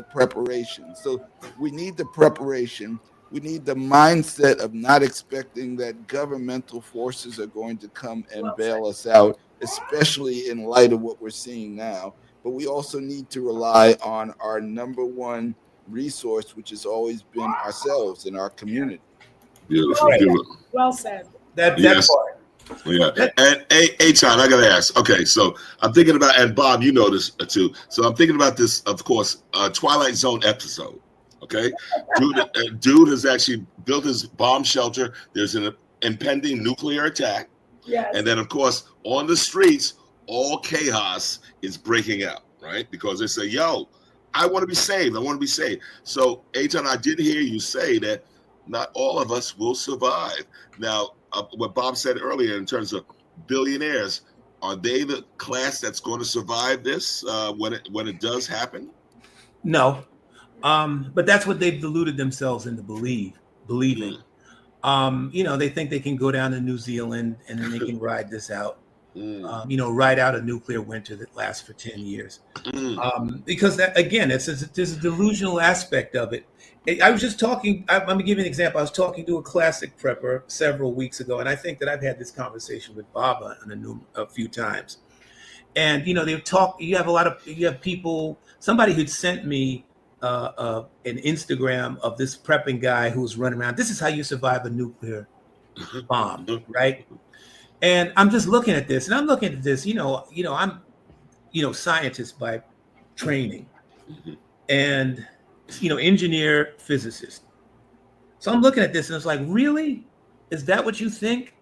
preparation. So we need the preparation. We need the mindset of not expecting that governmental forces are going to come and bail us out, especially in light of what we're seeing now. But we also need to rely on our number one resource, which has always been ourselves and our community. Beautiful. Well said. That yes. part. Yeah. And Aton, I gotta ask. Okay, so I'm thinking about, and Bob, you know this too. So I'm thinking about this, of course, Twilight Zone episode. Okay, dude has actually built his bomb shelter. There's an impending nuclear attack. Yes. And then, of course, on the streets, all chaos is breaking out, right? Because they say, "Yo, I want to be saved. I want to be saved." So, Aton, I did hear you say that not all of us will survive. Now, what Bob said earlier in terms of billionaires, are they the class that's going to survive this when it does happen? No, but that's what they've deluded themselves into believing. They think they can go down to New Zealand and then they can ride this out. Ride out a nuclear winter that lasts for 10 years. Because that, again, there's a delusional aspect of it. I was just talking, I'm going to give you an example. I was talking to a classic prepper several weeks ago, and I think that I've had this conversation with Bob a few times. And, you have people, somebody who'd sent me an Instagram of this prepping guy who's running around. This is how you survive a nuclear bomb, right? And I'm just looking at this, I'm, scientist by training, and, engineer, physicist. So I'm looking at this and it's like, really? Is that what you think?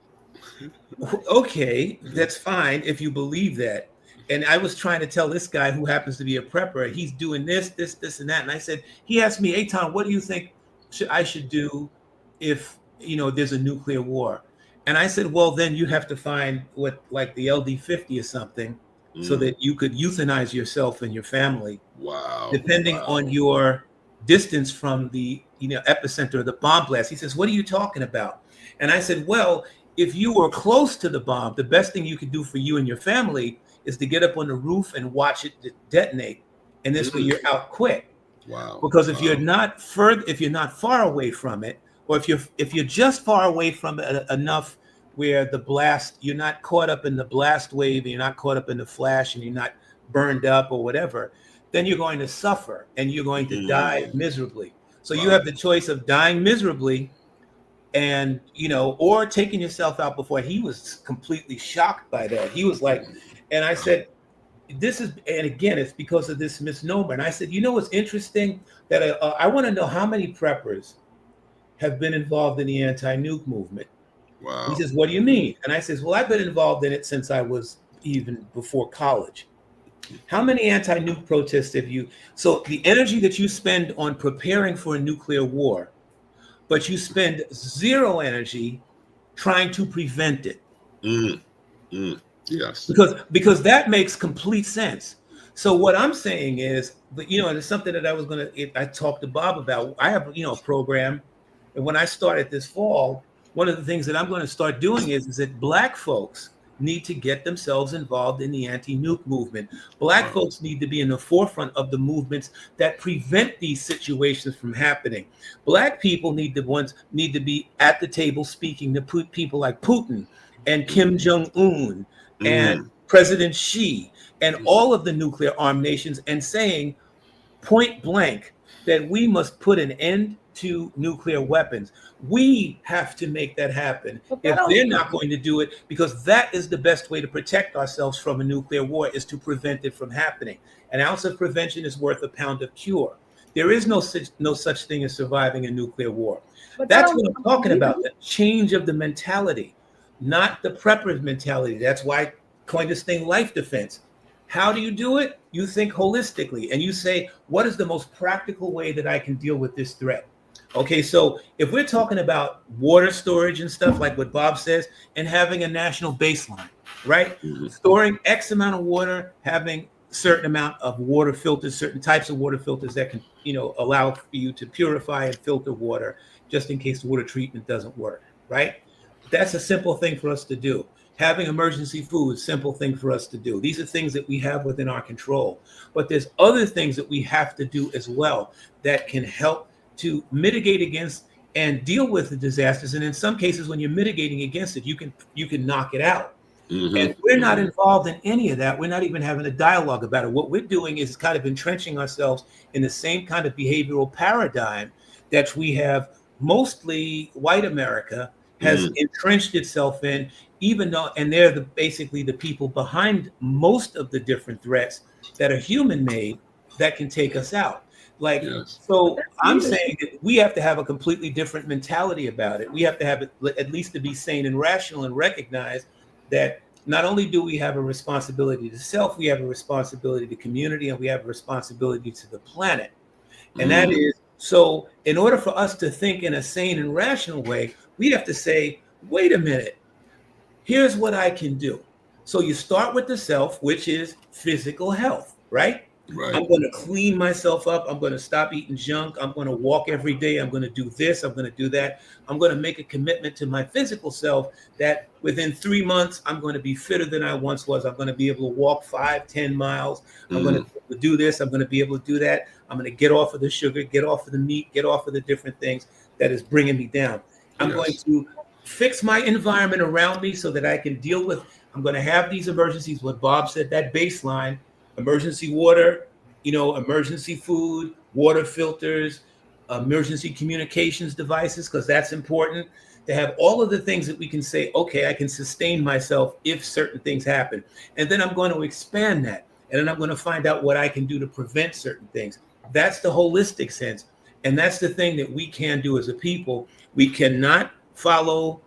Okay, that's fine if you believe that. And I was trying to tell this guy who happens to be a prepper, he's doing this, and that. And I said, he asked me, Aton, what do you think I should do if, there's a nuclear war? And I said, well, then you have to find like the LD-50 or something so that you could euthanize yourself and your family. Wow. Depending on your distance from the epicenter of the bomb blast. He says, what are you talking about? And I said, well, if you were close to the bomb, the best thing you could do for you and your family is to get up on the roof and watch it detonate. And this way you're out quick. Wow. Because if you're not far away from it, or if you're just far away from it enough where the blast, you're not caught up in the blast wave, and you're not caught up in the flash, and you're not burned up or whatever, then you're going to suffer and you're going to die miserably. So you have the choice of dying miserably and, or taking yourself out before. He was completely shocked by that. He was like, and I said, and again, it's because of this misnomer. And I said, what's interesting? That I want to know how many preppers have been involved in the anti-nuke movement. Wow. He says, what do you mean? And I says, well, I've been involved in it since I was even before college. How many anti-nuke protests have you? So the energy that you spend on preparing for a nuclear war, but you spend zero energy trying to prevent it. Yes. Because that makes complete sense. So what I'm saying is, and it's something that I talked to Bob about. I have, a program, and when I started this fall, one of the things that I'm going to start doing is that Black folks need to get themselves involved in the anti-nuke movement. Black folks need to be in the forefront of the movements that prevent these situations from happening. Black people need to be at the table speaking to people like Putin and Kim Jong-un and President Xi and all of the nuclear armed nations, and saying point blank that we must put an end to nuclear weapons. We have to make that happen if they're not going to do it, because that is the best way to protect ourselves from a nuclear war, is to prevent it from happening. An ounce of prevention is worth a pound of cure. There is no such thing as surviving a nuclear war. That's what I'm talking about, the change of the mentality, not the prepper's mentality. That's why I coined this thing life defense. How do you do it? You think holistically and you say, what is the most practical way that I can deal with this threat? Okay, so if we're talking about water storage and stuff like what Bob says, and having a national baseline, right? Storing X amount of water, having certain amount of water filters, certain types of water filters that can, allow for you to purify and filter water just in case water treatment doesn't work, right? That's a simple thing for us to do. Having emergency food, simple thing for us to do. These are things that we have within our control. But there's other things that we have to do as well that can help to mitigate against and deal with the disasters. And in some cases, when you're mitigating against it, you can knock it out. And we're not involved in any of that. We're not even having a dialogue about it. What we're doing is kind of entrenching ourselves in the same kind of behavioral paradigm that we have mostly white America has entrenched itself in, even though, and they're basically the people behind most of the different threats that are human made that can take us out. So I'm saying that we have to have a completely different mentality about it. We have to have it at least to be sane and rational and recognize that not only do we have a responsibility to self, we have a responsibility to community, and we have a responsibility to the planet. And that is, so in order for us to think in a sane and rational way, we have to say, wait a minute, here's what I can do. So you start with the self, which is physical health, right? I'm going to clean myself up. I'm going to stop eating junk. I'm going to walk every day. I'm going to do this. I'm going to do that. I'm going to make a commitment to my physical self that within 3 months, I'm going to be fitter than I once was. I'm going to be able to walk 5-10 miles. I'm going to do this. I'm going to be able to do that. I'm going to get off of the sugar, get off of the meat, get off of the different things that is bringing me down. I'm going to fix my environment around me so that I can deal with, I'm going to have these emergencies, what Bob said, that baseline, emergency water, emergency food, water filters, emergency communications devices, because that's important to have all of the things that we can say, okay, I can sustain myself if certain things happen. And then I'm going to expand that. And then I'm going to find out what I can do to prevent certain things. That's the holistic sense. And that's the thing that we can do as a people. We cannot follow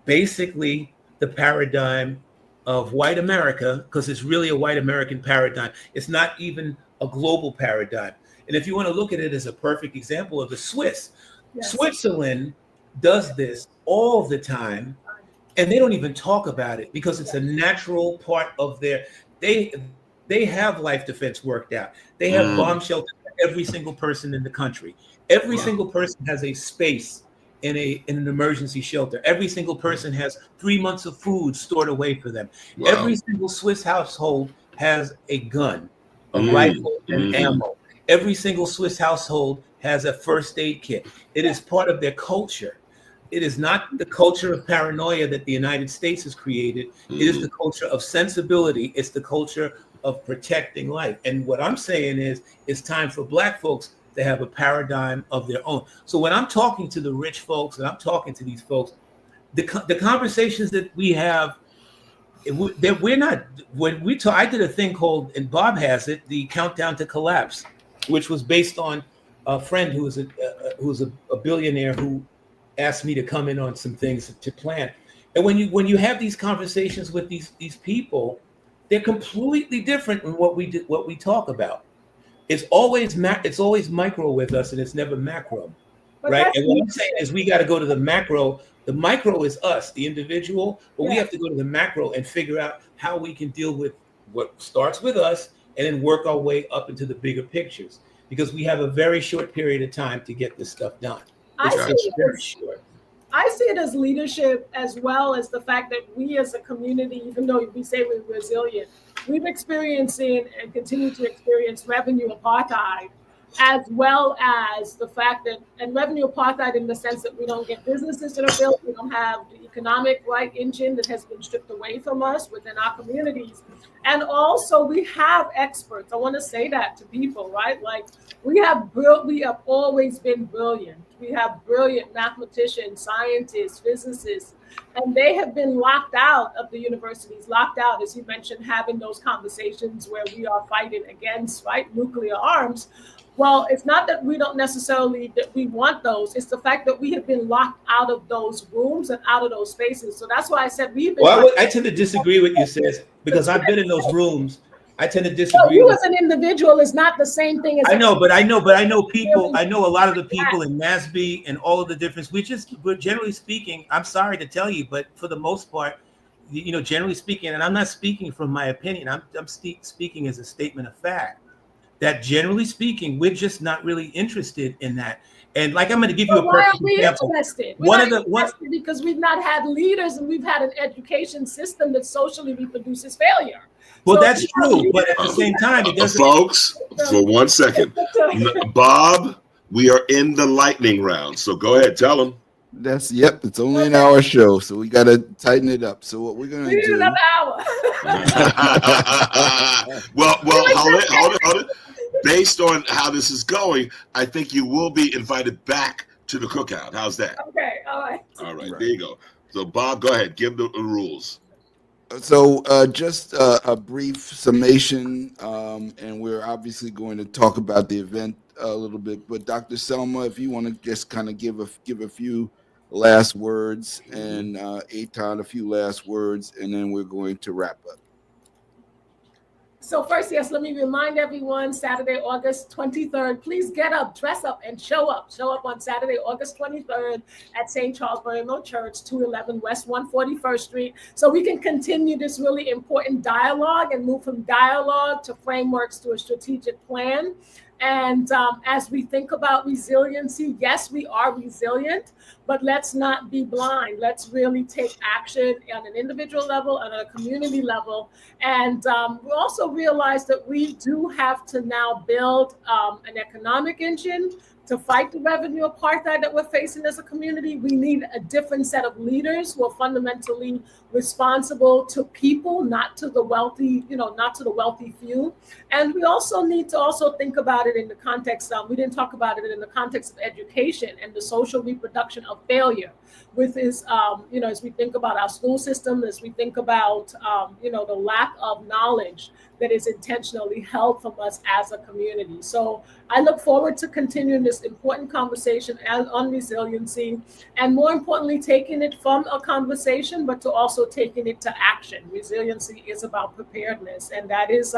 basically the paradigm of white America, because it's really a white American paradigm. It's not even a global paradigm. And if you want to look at it as a perfect example of the Swiss, Switzerland does this all the time, and they don't even talk about it because it's a natural part of their, they have life defense worked out. They have bomb shelters for every single person in the country. Every single person has a space in an emergency shelter. Every single person has 3 months of food stored away for them. Every single Swiss household has a gun, a rifle, and ammo. Every single Swiss household has a first aid kit. It is part of their culture. It is not the culture of paranoia that the United States has created. It is the culture of sensibility. It's the culture of protecting life. And what I'm saying is, it's time for Black folks to have a paradigm of their own. So when I'm talking to the rich folks and I'm talking to these folks, the conversations that we have, that we're not, when we talk, I did a thing called, and Bob has it, the Countdown to Collapse, which was based on a friend who was a billionaire who asked me to come in on some things to plan. And when you have these conversations with these people, they're completely different in what we talk about. It's always micro with us, and it's never macro, right? And what I'm saying is we got to go to the macro. The micro is us, the individual, but we have to go to the macro and figure out how we can deal with what starts with us and then work our way up into the bigger pictures, because we have a very short period of time to get this stuff done. I see it as leadership, as well as the fact that we as a community, even though we say we're resilient, we've experiencing and continue to experience revenue apartheid, as well as the fact that, and revenue apartheid in the sense that we don't get businesses that are built, we don't have the economic engine that has been stripped away from us within our communities. And also we have experts. I want to say that to people, right? Like we have always been brilliant. We have brilliant mathematicians, scientists, physicists, and they have been locked out of the universities, locked out, as you mentioned, having those conversations where we are fighting against, nuclear arms. Well, it's not that we don't necessarily, that we want those. It's the fact that we have been locked out of those rooms and out of those spaces. So that's why I said we've been. Well, I tend to disagree with you, sis, because I've been in those rooms. I tend to So disagree. you as an individual is not the same thing as I know people. I know a lot of the people in NASB and all of the difference. But generally speaking, I'm sorry to tell you, but for the most part, generally speaking, and I'm not speaking from my opinion. I'm speaking as a statement of fact. That generally speaking, we're just not really interested in that. And like, I'm going to give you a perfect example. Interested? Because we've not had leaders, and we've had an education system that socially reproduces failure. Well, so that's true, but at the same time, it doesn't. Folks, for 1 second, Bob, we are in the lightning round. So go ahead, tell them. It's only an hour show, so we got to tighten it up. So what we're going to do? Another hour. well, hold it. Based on how this is going, I think you will be invited back to the cookout. How's that? Okay, all right. There you go. So, Bob, go ahead. Give the rules. So just a brief summation, and we're obviously going to talk about the event a little bit. But Dr. Selma, if you want to just kind of give a few last words, and Aton a few last words, and then we're going to wrap up. So first, yes, let me remind everyone, Saturday, August 23rd, please get up, dress up, and show up. Show up on Saturday, August 23rd at St. Charles Borromeo Church, 211 West 141st Street, so we can continue this really important dialogue and move from dialogue to frameworks to a strategic plan. And as we think about resiliency, yes, we are resilient, but let's not be blind. Let's really take action on an individual level and on a community level. And we also realize that we do have to now build an economic engine to fight the revenue apartheid that we're facing as a community. We need a different set of leaders who are fundamentally responsible to people, not to the wealthy, not to the wealthy few. And we also need to think about it in the context, we didn't talk about it in the context of education and the social reproduction of failure. With this, as we think about our school system, as we think about, the lack of knowledge that is intentionally held from us as a community. So I look forward to continuing this important conversation on resiliency, and more importantly, taking it from a conversation, but to also taking it to action. Resiliency is about preparedness, and that is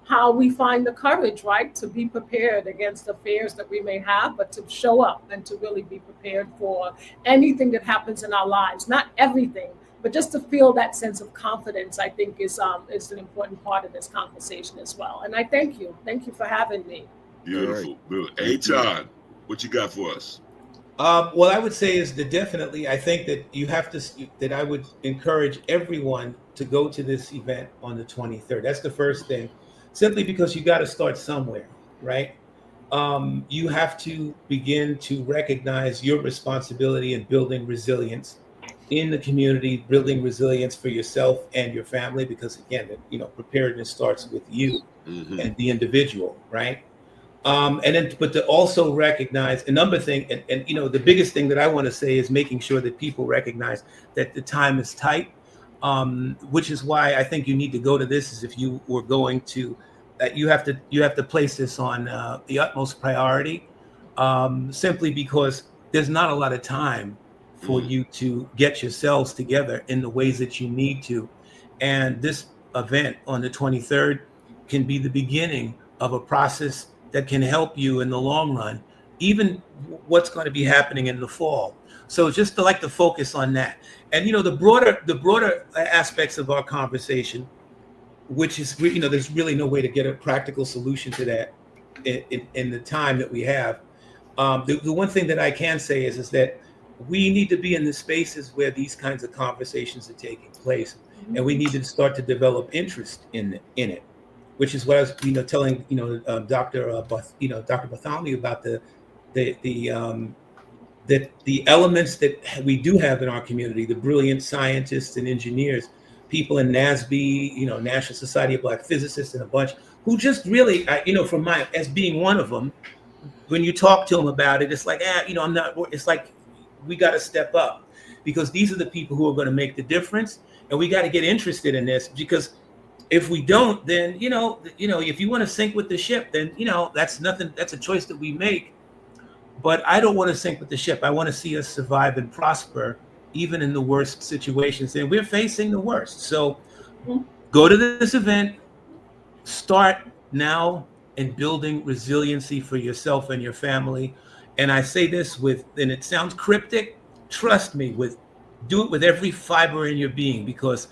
how we find the courage, right, to be prepared against the fears that we may have, but to show up and to really be prepared for anything that happens in our lives. Not everything, but just to feel that sense of confidence, I think is an important part of this conversation as well. And I thank you. Thank you for having me. Beautiful. Aton, what you got for us? Well, I would say is that definitely, I think that I would encourage everyone to go to this event on the 23rd. That's the first thing, simply because you got to start somewhere, right? You have to begin to recognize your responsibility in building resilience in the community, building resilience for yourself and your family, because again, preparedness starts with you and the individual, right? But to also recognize another thing, and the biggest thing that I want to say is making sure that people recognize that the time is tight, which is why I think you need to go to this. Is if you were going to, that you have to place this on the utmost priority, simply because there's not a lot of time for you to get yourselves together in the ways that you need to. And this event on the 23rd can be the beginning of a process that can help you in the long run, even what's going to be happening in the fall. So just to focus on that. And, the broader aspects of our conversation, which is, there's really no way to get a practical solution to that in the time that we have. The one thing that I can say is that we need to be in the spaces where these kinds of conversations are taking place, and we need to start to develop interest in it, which is what I was, telling, Dr. Bartholomew about the elements that we do have in our community, the brilliant scientists and engineers, people in NASB, National Society of Black Physicists, and a bunch who just really, as being one of them, when you talk to them about it, it's like, I'm not, it's like, we got to step up, because these are the people who are going to make the difference, and we got to get interested in this, because if we don't, then if you want to sink with the ship, then that's nothing. That's a choice that we make. But I don't want to sink with the ship. I want to see us survive and prosper, even in the worst situations, and we're facing the worst. So go to this event, start now in building resiliency for yourself and your family. And I say this and it sounds cryptic, trust me, do it with every fiber in your being, because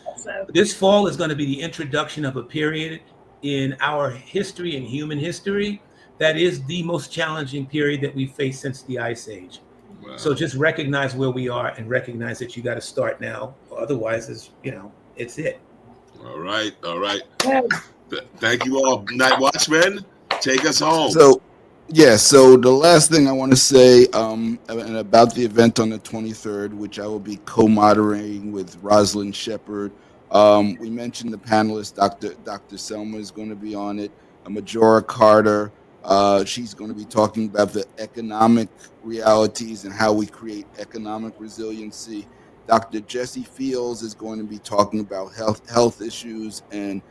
this fall is going to be the introduction of a period in our history, in human history, that is the most challenging period that we've faced since the Ice Age. Wow. So just recognize where we are and recognize that you got to start now. Otherwise, it's it. All right. Thank you all. Night Watchmen, take us home. So the last thing I want to say about the event on the 23rd, which I will be co-moderating with Rozalyn Shepard. We mentioned the panelists. Dr. Selma is going to be on it. Majora Carter. She's going to be talking about the economic realities and how we create economic resiliency. Dr. Jessie Fields is going to be talking about health issues, and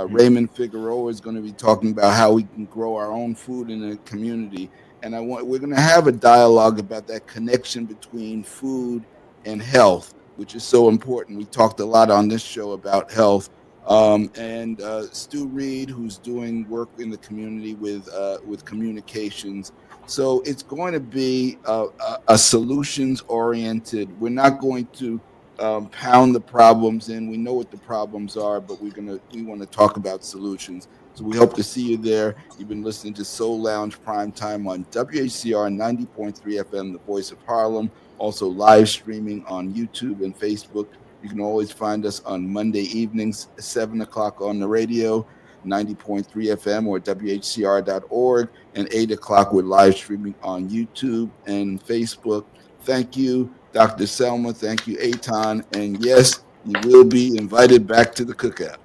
Ray Figueroa is going to be talking about how we can grow our own food in the community. And we're going to have a dialogue about that connection between food and health, which is so important. We talked a lot on this show about health. And Stu Reid, who's doing work in the community with communications. So it's going to be a solutions-oriented. We're not going to pound the problems in. We know what the problems are, but we want to talk about solutions. So we hope to see you there. You've been listening to Soul Lounge Prime Time on WHCR 90.3 FM, the voice of Harlem. Also live streaming on YouTube and Facebook. You can always find us on Monday evenings, 7 o'clock on the radio, 90.3 FM or WHCR.org, and 8 o'clock we're live streaming on YouTube and Facebook. Thank you, Dr. Selma. Thank you, Aton. And yes, you will be invited back to the cookout.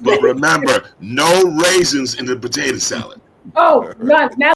But remember, no raisins in the potato salad. Oh, none. Now